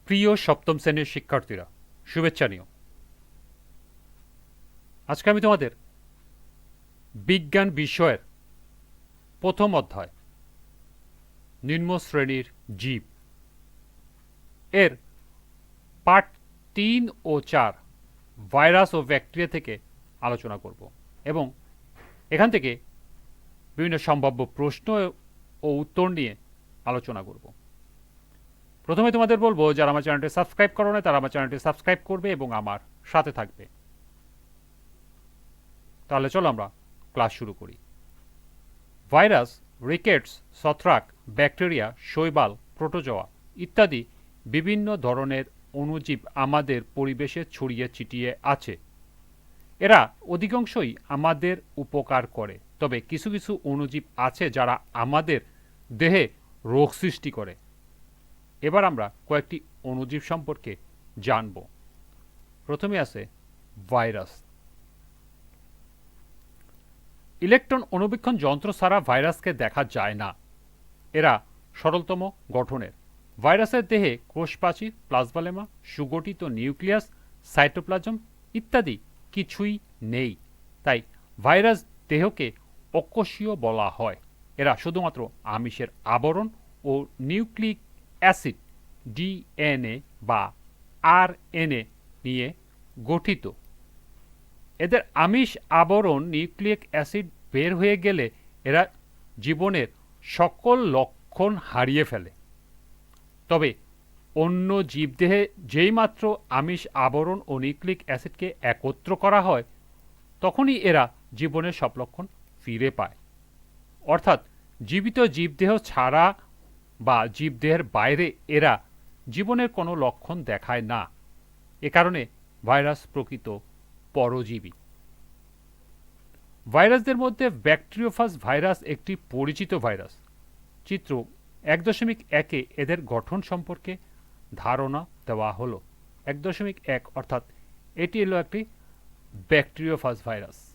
প্রিয় সপ্তম শ্রেণীর শিক্ষার্থীরা, শুভেচ্ছা নিও। আজকে আমি তোমাদের বিজ্ঞান বিষয়ের প্রথম অধ্যায় নিম্ন শ্রেণীর জীব এর পার্ট ৩ ও ৪ ভাইরাস ও ব্যাকটেরিয়া থেকে আলোচনা করব এবং এখান থেকে বিভিন্ন সম্ভাব্য প্রশ্ন ও উত্তর নিয়ে আলোচনা করব। প্রথমে তোমাদের বলবো, যারা আমার চ্যানেলটি সাবস্ক্রাইব করো না তারা আমার চ্যানেলটি সাবস্ক্রাইব করবে এবং আমার সাথে থাকবে। তাহলে চলো আমরা ক্লাস শুরু করি। ভাইরাস, রিকেটস, ছত্রাক, ব্যাকটেরিয়া, শৈবাল, প্রোটোজোয়া ইত্যাদি বিভিন্ন ধরনের অণুজীব আমাদের পরিবেশে ছড়িয়ে ছিটিয়ে আছে। এরা অধিকাংশই আমাদের উপকার করে, তবে কিছু কিছু অণুজীব আছে যারা আমাদের দেহে রোগ সৃষ্টি করে। এবার আমরা কয়েকটি অণুজীব সম্পর্কে জানব। প্রথমে আছে ভাইরাস। ইলেকট্রন অণুবীক্ষণ যন্ত্র ছাড়া ভাইরাসকে দেখা যায় না। এরা সরলতম গঠনের। ভাইরাসের দেহে কোষপ্রাচীর, প্লাজমালেমা, সুগঠিত নিউক্লিয়াস, সাইটোপ্লাজম ইত্যাদি কিছুই নেই। তাই ভাইরাস দেহকে অকোষীয় বলা হয়। এরা শুধুমাত্র আমিষের আবরণ ও নিউক্লিক অ্যাসিড ডিএনএ বা আরএনএ নিয়ে গঠিত। এদের আমিষ আবরণ নিউক্লিক অ্যাসিড বের হয়ে গেলে এরা জীবনের সকল লক্ষণ হারিয়ে ফেলে। তবে অন্য জীবদেহে যেইমাত্র আমিষ আবরণ ও নিউক্লিক অ্যাসিডকে একত্র করা হয় তখনই এরা জীবনের সব লক্ষণ ফিরে পায়। অর্থাৎ জীবিত জীবদেহ ছাড়া বা জীবদেহের বাইরে এরা জীবনের কোনো লক্ষণ দেখায় না। এ কারণে ভাইরাস প্রকৃত পরজীবী। ভাইরাসদের মধ্যে ব্যাকটেরিওফাজ ভাইরাস একটি পরিচিত ভাইরাস। চিত্র ১.১-এ এদের গঠন সম্পর্কে ধারণা দেওয়া হলো। ১.১ অর্থাৎ এটি হলো একটি ব্যাকটেরিওফাজ ভাইরাস।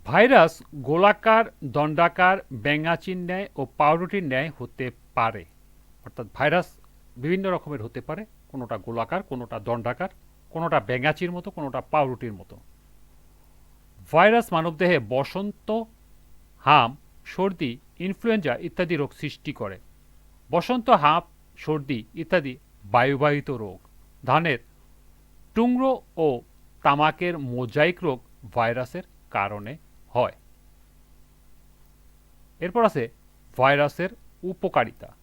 ভাইরাস গোলাকার, দণ্ডাকার, ব্যাঙাচির ন্যায় ও পাউরুটির ন্যায় হতে পারে। অর্থাৎ ভাইরাস বিভিন্ন রকমের হতে পারে, কোনোটা গোলাকার, কোনোটা দণ্ডাকার, কোনোটা ব্যাঙাচির মতো, কোনোটা পাউরুটির মতো। ভাইরাস মানবদেহে বসন্ত, হাম, সর্দি, ইনফ্লুয়েঞ্জা ইত্যাদি রোগ সৃষ্টি করে। বসন্ত, হাঁপ, সর্দি ইত্যাদি বায়ুবাহিত রোগ। ধানের টুংরো ও তামাকের মোজাইক রোগ ভাইরাসের কারণে হয়। এরপর আছে ভাইরাসের উপকারিতা।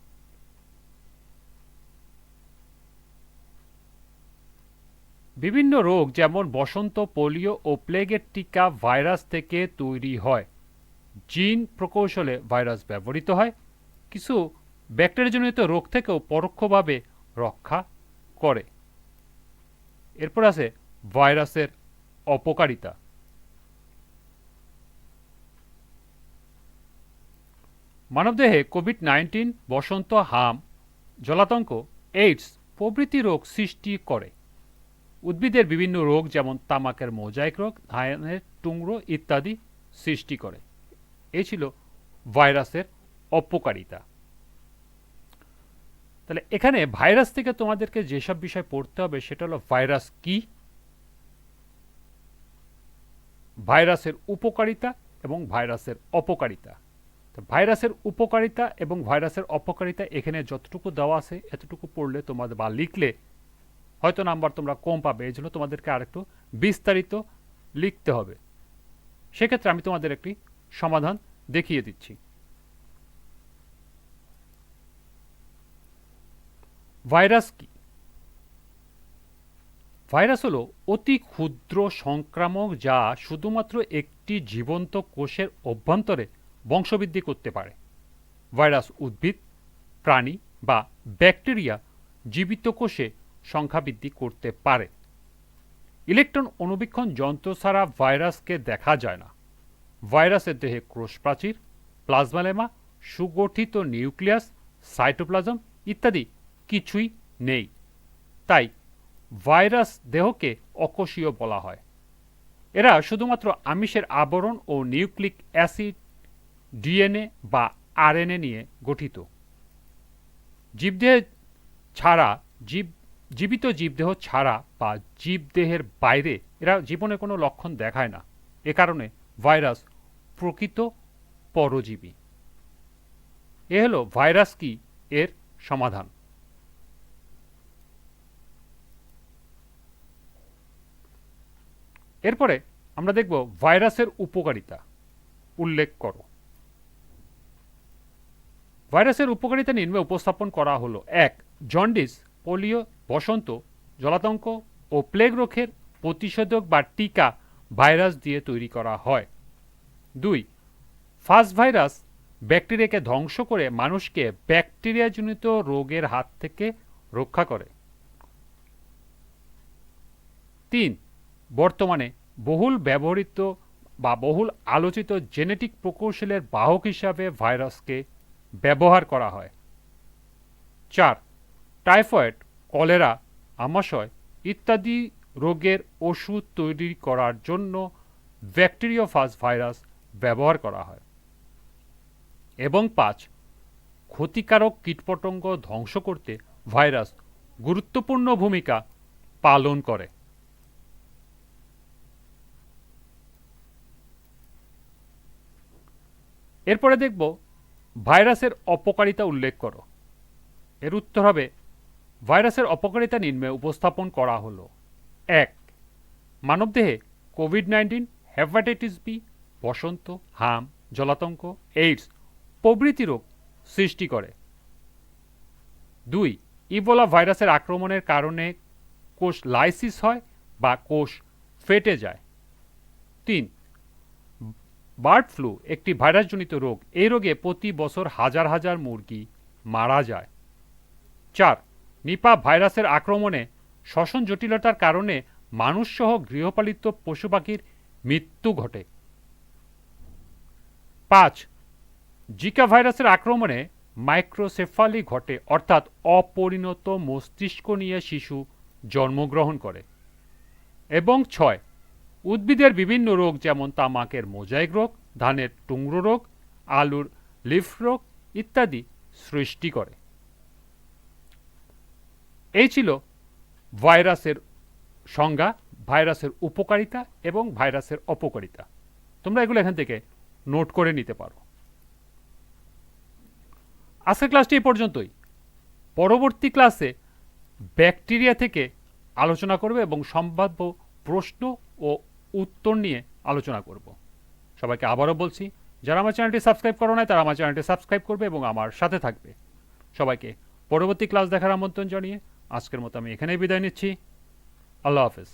বিভিন্ন রোগ যেমন বসন্ত, পোলিও ও প্লেগের টিকা ভাইরাস থেকে তৈরি হয়। জিন প্রকৌশলে ভাইরাস ব্যবহৃত হয়। কিছু ব্যাকটেরিয়াজনিত রোগ থেকেও পরোক্ষভাবে রক্ষা করে। এরপর আছে ভাইরাসের অপকারিতা। মানবদেহে কোভিড-১৯, বসন্ত, হাম, জলাতঙ্ক, এইডস প্রভৃতি রোগ সৃষ্টি করে। উদ্ভিদের বিভিন্ন রোগ যেমন তামাকের মোজাইক রোগ, ধানের টুংরো ইত্যাদি সৃষ্টি করে। এই ছিল ভাইরাসের অপকারিতা। তাহলে এখানে ভাইরাস থেকে তোমাদেরকে যেসব বিষয় পড়তে হবে সেটা হলো ভাইরাস কি, ভাইরাসের উপকারিতা এবং ভাইরাসের অপকারিতা। তো ভাইরাসের উপকারিতা এবং ভাইরাসের অপকারিতা এখানে যতটুকু দেওয়া আছে এতটুকু পড়লে তোমাদের বা লিখলে হয়তো নাম্বার তোমরা কম পাবে। এই জন্য তোমাদেরকে আরেকটু বিস্তারিত লিখতে হবে। সেক্ষেত্রে আমি তোমাদের একটি সমাধান দেখিয়ে দিচ্ছি। ভাইরাস কি? ভাইরাস হলো অতি ক্ষুদ্র সংক্রামক যা শুধুমাত্র একটি জীবন্ত কোষের অভ্যন্তরে বংশবৃদ্ধি করতে পারে। ভাইরাস উদ্ভিদ, প্রাণী বা ব্যাকটেরিয়া জীবিত কোষে সংখ্যা বৃদ্ধি করতে পারে। ইলেকট্রন অণুবীক্ষণ যন্ত্র ছাড়া ভাইরাসকে দেখা যায় না। ভাইরাসের দেহে কোষপ্রাচীর, প্লাজমালেমা, সুগঠিত নিউক্লিয়াস, সাইটোপ্লাজম ইত্যাদি কিছুই নেই। তাই ভাইরাস দেহকে অকোষীয় বলা হয়। এরা শুধুমাত্র আমিষের আবরণ ও নিউক্লিক অ্যাসিড ডিএনএ বা আরএনএ নিয়ে গঠিত। জীবদেহ ছাড়া জীবিত জীবদেহ ছাড়া বা জীবদেহের বাইরে এরা জীবনে কোনো লক্ষণ দেখায় না। এ কারণে ভাইরাস প্রকৃত পরজীবী। এ হলো ভাইরাস কি এর সমাধান। এরপরে আমরা দেখব ভাইরাসের উপকারিতা উল্লেখ করো। ভাইরাসের উপকারিতা নিম্নে উপস্থাপন করা হলো। ১. জন্ডিস, পোলিও, বসন্ত, জলাতঙ্ক ও প্লেগ রোগের প্রতিষেধক বা টিকা ভাইরাস দিয়ে তৈরি করা হয়। ২. ফাজ ভাইরাস ব্যাকটেরিয়াকে ধ্বংস করে মানুষকে ব্যাকটেরিয়াজনিত রোগের হাত থেকে রক্ষা করে। ৩. বর্তমানে বহুল ব্যবহৃত বা বহুল আলোচিত জেনেটিক প্রকৌশলের বাহক হিসাবে ভাইরাসকে ব্যবহার করা হয়। ৪. টাইফয়েড, কলেরা, আমাশয় ইত্যাদি রোগের ওষুধ তৈরি করার জন্য ব্যাকটেরিওফাজ ভাইরাস ব্যবহার করা হয়। এবং ৫. ক্ষতিকারক কীটপতঙ্গ ধ্বংস করতে ভাইরাস গুরুত্বপূর্ণ ভূমিকা পালন করে। এরপরে দেখব ভাইরাসের অপকারিতা উল্লেখ করো। এর উত্তর হবে ভাইরাসের অপকারিতা নিম্নে উপস্থাপন করা হলো। ১. মানবদেহে কোভিড-19, হেপাটাইটিস বি, বসন্ত, হাম, জলাতঙ্ক, এইডস প্রভৃতি রোগ সৃষ্টি করে। ২. ইবোলা ভাইরাসের আক্রমণের কারণে কোষ লাইসিস হয় বা কোষ ফেটে যায়। ৩. বার্ড ফ্লু একটি ভাইরাসজনিত রোগ। এই রোগে প্রতি বছর হাজার হাজার মুরগি মারা যায়। ৪. নিপা ভাইরাসের আক্রমণে শ্বসন জটিলতার কারণে মানুষসহ গৃহপালিত পশু পাখির মৃত্যু ঘটে। ৫. জিকা ভাইরাসের আক্রমণে মাইক্রোসেফালি ঘটে, অর্থাৎ অপরিণত মস্তিষ্ক নিয়ে শিশু জন্মগ্রহণ করে। এবং ৬. উদ্ভিদের বিভিন্ন রোগ যেমন তামাকের মোজাইক রোগ, ধানের টুংরো রোগ, আলুর লিফ রোগ ইত্যাদি সৃষ্টি করে। এই ছিল ভাইরাসের সংজ্ঞা, ভাইরাসের উপকারিতা এবং ভাইরাসের অপকারিতা। তোমরা এগুলো এখান থেকে নোট করে নিতে পারো। আজকের ক্লাসটি এই পর্যন্তই। পরবর্তী ক্লাসে ব্যাকটেরিয়া থেকে আলোচনা করবে এবং সম্ভাব্য প্রশ্ন ও উত্তর নিয়ে আলোচনা করব। সবাইকে আবারও বলছি, যারা আমার চ্যানেলটি সাবস্ক্রাইব করো নাই তারা আমার চ্যানেলটি সাবস্ক্রাইব করবে এবং আমার সাথে থাকবে। সবাইকে পরবর্তী ক্লাস দেখার আমন্ত্রণ জানিয়ে আজকের মতো আমি এখানেই বিদায় নিচ্ছি। আল্লাহ হাফেজ।